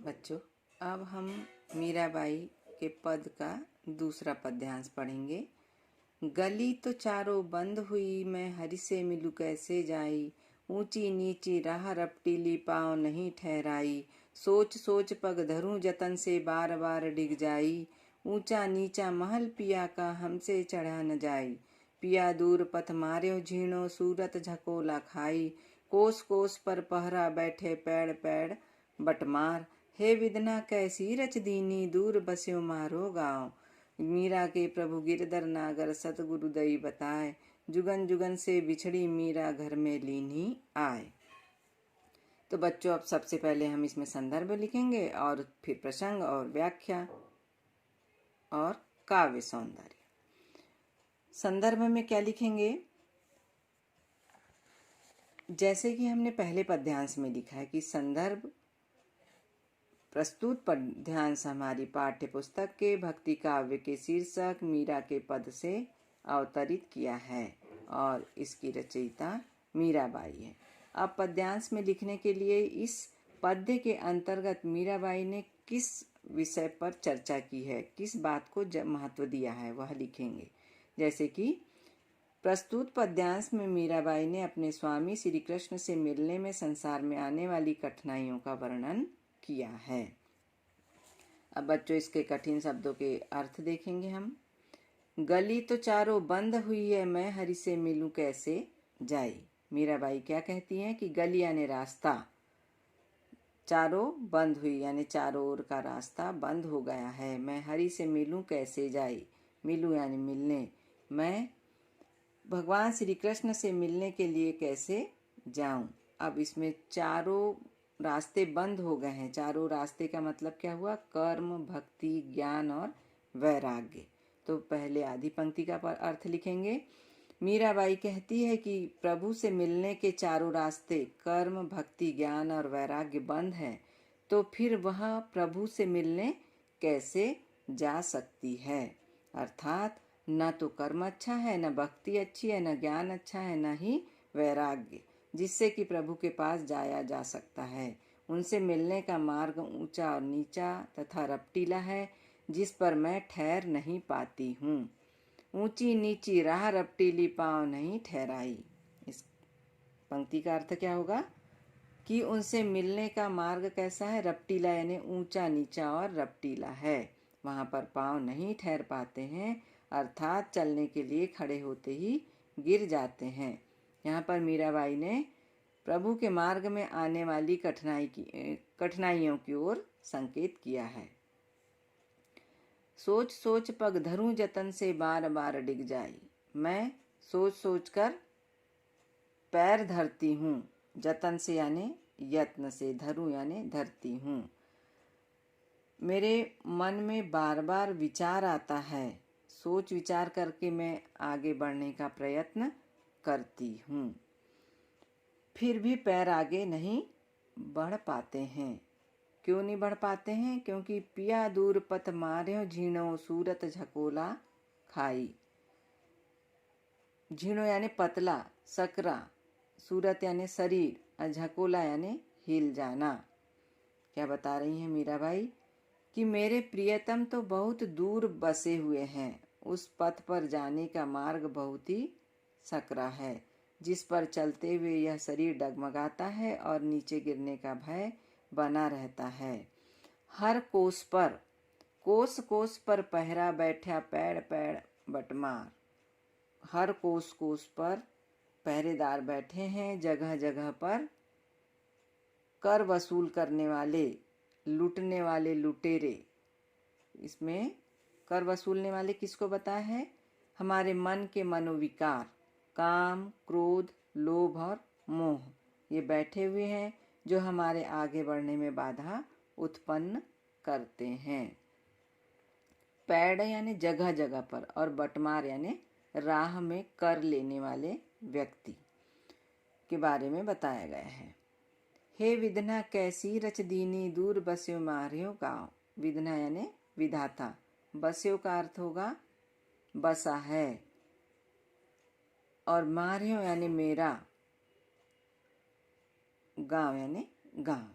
बच्चों, अब हम मीराबाई के पद का दूसरा पद्यांश पढ़ेंगे। गली तो चारों बंद हुई, मैं हरि से मिलूं कैसे जाई। ऊंची नीची राह रपटीली, पाँव नहीं ठहराई। सोच सोच पग धरूं जतन से, बार बार डिग जाई। ऊंचा नीचा महल पिया का, हमसे चढ़ा न जाई। पिया दूर पथ मार्यो झीणो, सूरत झकोला खाई। कोस कोस पर पहरा बैठे, पैड़ पैड़ बटमार। हे विदना कैसी रच दीनी, दूर बस्यो मारो गाँव। मीरा के प्रभु गिरधर नागर, सतगुरु दई बताए। जुगन जुगन से बिछड़ी मीरा, घर में लीनी आए। तो बच्चों, अब सबसे पहले हम इसमें संदर्भ लिखेंगे और फिर प्रसंग और व्याख्या और काव्य सौंदर्य। संदर्भ में क्या लिखेंगे? जैसे कि हमने पहले पद्यांश में लिखा है कि संदर्भ प्रस्तुत पद्यांश हमारी पाठ्य पुस्तक के भक्ति काव्य के शीर्षक मीरा के पद से अवतरित किया है और इसकी रचयिता मीराबाई है। अब पद्यांश में लिखने के लिए इस पद्य के अंतर्गत मीराबाई ने किस विषय पर चर्चा की है, किस बात को महत्व दिया है, वह लिखेंगे। जैसे कि प्रस्तुत पद्यांश में मीराबाई ने अपने स्वामी श्री कृष्ण से मिलने में संसार में आने वाली कठिनाइयों का वर्णन किया है। अब बच्चों, इसके कठिन शब्दों के अर्थ देखेंगे हम। गली तो चारों बंद हुई है, मैं हरि से मिलूं कैसे जाई। मीराबाई क्या कहती हैं कि गली यानी रास्ता चारों बंद हुई, यानी चारों ओर का रास्ता बंद हो गया है। मैं हरि से मिलूं कैसे जाई। मिलूं यानी मिलने। मैं भगवान श्री कृष्ण से मिलने के लिए कैसे जाऊं। अब इसमें चारों रास्ते बंद हो गए हैं। चारों रास्ते का मतलब क्या हुआ? कर्म, भक्ति, ज्ञान और वैराग्य। तो पहले आधी पंक्ति का अर्थ लिखेंगे। मीराबाई कहती है कि प्रभु से मिलने के चारों रास्ते कर्म, भक्ति, ज्ञान और वैराग्य बंद हैं, तो फिर वह प्रभु से मिलने कैसे जा सकती है। अर्थात न तो कर्म अच्छा है, न भक्ति अच्छी है, न ज्ञान अच्छा है, न ही वैराग्य, जिससे कि प्रभु के पास जाया जा सकता है। उनसे मिलने का मार्ग ऊंचा और नीचा तथा रपटीला है, जिस पर मैं ठहर नहीं पाती हूँ। ऊंची नीची राह रपटीली, पाँव नहीं ठहराई। इस पंक्ति का अर्थ क्या होगा कि उनसे मिलने का मार्ग कैसा है? रपटीला यानी ऊंचा नीचा और रपटीला है। वहां पर पाँव नहीं ठहर पाते हैं, अर्थात चलने के लिए खड़े होते ही गिर जाते हैं। यहाँ पर मीराबाई ने प्रभु के मार्ग में आने वाली कठिनाइयों की ओर संकेत किया है। सोच सोच पग धरूं जतन से, बार बार डिग जाई। मैं सोच सोच कर पैर धरती हूँ, जतन से यानी यत्न से, धरूं यानी धरती हूँ। मेरे मन में बार बार विचार आता है, सोच विचार करके मैं आगे बढ़ने का प्रयत्न करती हूँ, फिर भी पैर आगे नहीं बढ़ पाते हैं। क्यों नहीं बढ़ पाते हैं? क्योंकि पिया दूर पथ मार्यो झीणो, सूरत झकोला खाई। झीणो यानी पतला, सकरा, सूरत यानी शरीर और झकोला यानी हिल जाना। क्या बता रही हैं मीराबाई कि मेरे प्रियतम तो बहुत दूर बसे हुए हैं। उस पथ पर जाने का मार्ग बहुत ही सकरा है, जिस पर चलते हुए यह शरीर डगमगाता है और नीचे गिरने का भय बना रहता है। हर कोस पर, कोस कोस पर पहरा बैठा, पैड़ पैड़ बटमार। हर कोस कोस पर पहरेदार बैठे हैं, जगह जगह पर कर वसूल करने वाले, लूटने वाले लुटेरे। इसमें कर वसूलने वाले किसको बताया है? हमारे मन के मनोविकार, काम, क्रोध, लोभ और मोह, ये बैठे हुए हैं जो हमारे आगे बढ़ने में बाधा उत्पन्न करते हैं। पैड़ यानी जगह जगह पर और बटमार यानी राह में कर लेने वाले व्यक्ति के बारे में बताया गया है। हे विधना कैसी रच दीनी, दूर बस्यो मार्यो गाँव। विधना यानी विधाता, बस्यो का अर्थ होगा बसा है, और मार्यो यानी मेरा, गाँव यानी गाँव।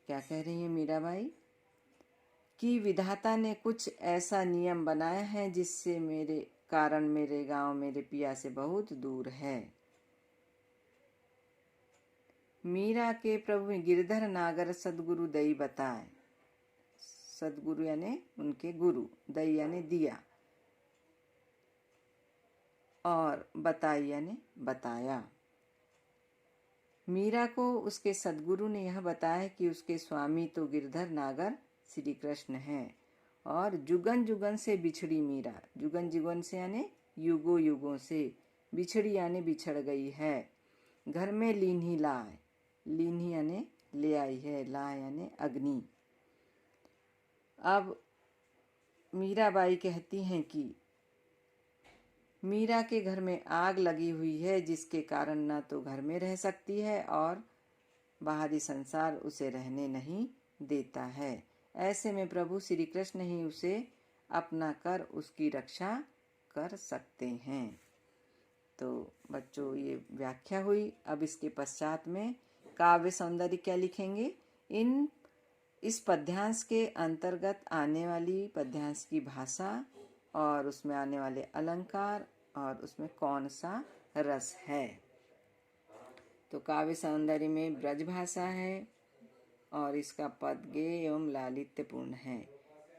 क्या कह रही है मीराबाई कि विधाता ने कुछ ऐसा नियम बनाया है जिससे मेरे कारण मेरे गांव मेरे पिया से बहुत दूर है। मीरा के प्रभु गिरधर नागर सदगुरु दई बताए। सदगुरु यानी उनके गुरु, दई यानी दिया, और बताई यानी बताया। मीरा को उसके सदगुरु ने यह बताया कि उसके स्वामी तो गिरधर नागर श्री कृष्ण हैं और जुगन जुगन से बिछड़ी मीरा, जुगन जुगन से यानी युगों युगों से, बिछड़ी यानी बिछड़ गई है। घर में लीन्ही लाए, लीन्ही यानी ले आई है, लाए यानी अग्नि। अब मीराबाई कहती हैं कि मीरा के घर में आग लगी हुई है जिसके कारण न तो घर में रह सकती है और बाहरी संसार उसे रहने नहीं देता है। ऐसे में प्रभु श्री कृष्ण ही उसे अपना कर उसकी रक्षा कर सकते हैं। तो बच्चों ये व्याख्या हुई। अब इसके पश्चात में काव्य सौंदर्य क्या लिखेंगे। इस पद्यांश के अंतर्गत आने वाली पद्यांश की भाषा और उसमें आने वाले अलंकार और उसमें कौन सा रस है। तो काव्य सौंदर्य में ब्रज भाषा है और इसका पद गेय एवं लालित्यपूर्ण है।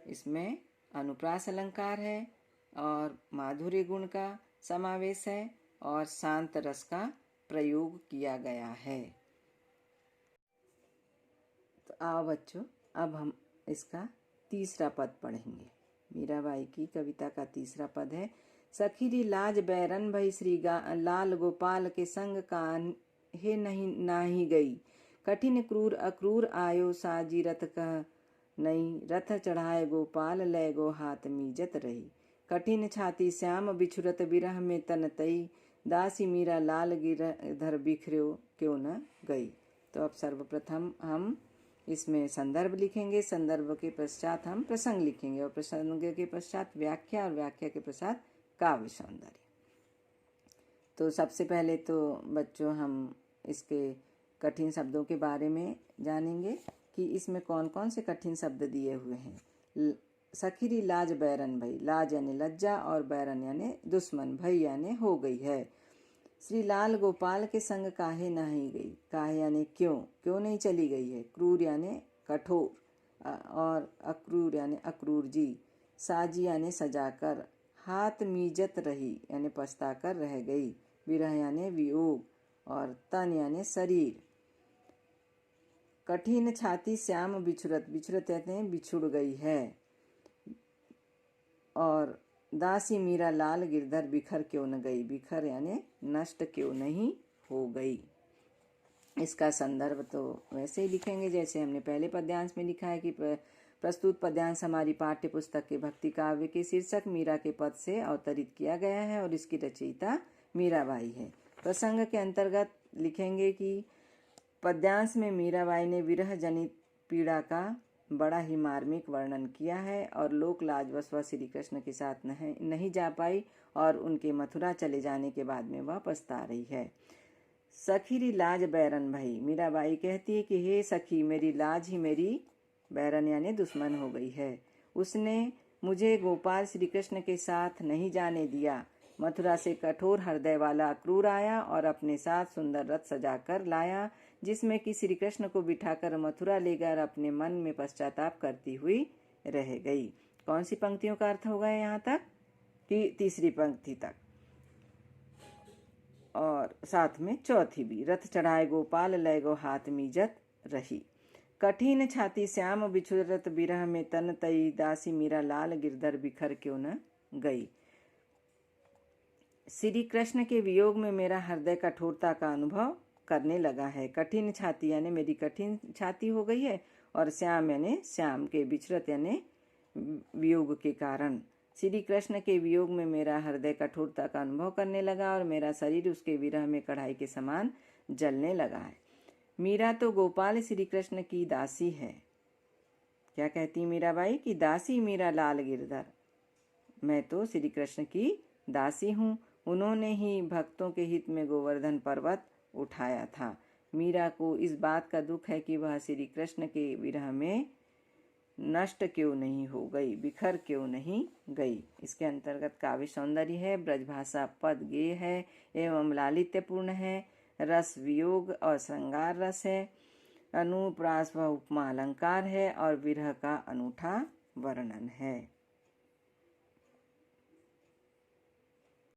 इसमें अनुप्रास अलंकार है और माधुर्य गुण का समावेश है और शांत रस का प्रयोग किया गया है। तो आओ बच्चों, अब हम इसका तीसरा पद पढ़ेंगे। मीराबाई की कविता का तीसरा पद है। सखीरी लाज बैरन भई श्री लाल गोपाल के संग काहे नहीं नाही गई। कठिन क्रूर अक्रूर आयो साजी रथ कह नहीं। रथ चढ़ाए गोपाल लय गो हाथ मीजत रही। कठिन छाती श्याम बिछुरत बिरह में तन तई। दासी मीरा लाल गिरधर बिखर्यो क्यों न गई। तो अब सर्वप्रथम हम इसमें संदर्भ लिखेंगे, संदर्भ के पश्चात हम प्रसंग लिखेंगे और प्रसंग के पश्चात व्याख्या और व्याख्या के पश्चात काव्य सौंदर्य। तो सबसे पहले तो बच्चों हम इसके कठिन शब्दों के बारे में जानेंगे कि इसमें कौन कौन से कठिन शब्द दिए हुए हैं। सखीरी लाज बैरन भई, लाज यानी लज्जा और बैरन यानी दुश्मन, भई यानी हो गई है। श्री लाल गोपाल के संग काहे नहीं गई, काहे यानी क्यों, क्यों नहीं चली गई है। क्रूर यानी कठोर और अक्रूर यानी अक्रूर जी। साजी यानी सजाकर। हाथ मीजत रही यानी पछता कर रह गई। विरह यानी वियोग और तन यानी शरीर। कठिन छाती श्याम बिछुरत, बिछुरत यानी बिछुड़ गई है। और दासी मीरा लाल गिरधर बिखर क्यों न गई, बिखर यानी नष्ट क्यों नहीं हो गई। इसका संदर्भ तो वैसे ही लिखेंगे जैसे हमने पहले पद्यांश में लिखा है कि प्रस्तुत पद्यांश हमारी पाठ्य पुस्तक के भक्ति काव्य के शीर्षक मीरा के पद से अवतरित किया गया है और इसकी रचयिता मीराबाई है। प्रसंग के अंतर्गत लिखेंगे कि पद्यांश में मीराबाई ने विरह जनित पीड़ा का बड़ा ही मार्मिक वर्णन किया है और लोक लाजवश वह श्री कृष्ण के साथ नहीं जा पाई और उनके मथुरा चले जाने के बाद में वह पछता रही है। सखीरी लाज बैरन भई, मीराबाई कहती है कि हे सखी, मेरी लाज ही मेरी बैरन यानी दुश्मन हो गई है। उसने मुझे गोपाल श्री कृष्ण के साथ नहीं जाने दिया। मथुरा से कठोर हृदय वाला अक्रूर आया और अपने साथ सुंदर रथ सजाकर लाया जिसमें कि श्री कृष्ण को बिठाकर मथुरा लेकर अपने मन में पश्चाताप करती हुई रह गई। कौन सी पंक्तियों का अर्थ होगा यहाँ तक कि तीसरी पंक्ति तक और साथ में चौथी भी। रथ चढ़ाए गोपाल लय गो हाथ मीजत रही। कठिन छाती श्याम बिछुरत बिरह में तन तई। दासी मीरा लाल गिरधर बिखर क्यों न गई। श्री कृष्ण के वियोग में मेरा हृदय कठोरता का अनुभव करने लगा है। कठिन छाती यानी मेरी कठिन छाती हो गई है और श्याम यानी श्याम के बिछुरत यानी वियोग के कारण। श्री कृष्ण के वियोग में मेरा हृदय कठोरता का अनुभव करने लगा और मेरा शरीर उसके विरह में कढ़ाई के समान जलने लगा है। मीरा तो गोपाल श्री कृष्ण की दासी है। क्या कहती मीराबाई कि दासी मीरा लाल गिरधर, मैं तो श्री कृष्ण की दासी हूँ। उन्होंने ही भक्तों के हित में गोवर्धन पर्वत उठाया था। मीरा को इस बात का दुख है कि वह श्री कृष्ण के विरह में नष्ट क्यों नहीं हो गई, बिखर क्यों नहीं गई। इसके अंतर्गत काव्य सौंदर्य है, ब्रजभाषा पद गेय है एवं लालित्यपूर्ण है, रस वियोग और श्रृंगार रस है, अनुप्रास व उपमा अलंकार है और विरह का अनूठा वर्णन है।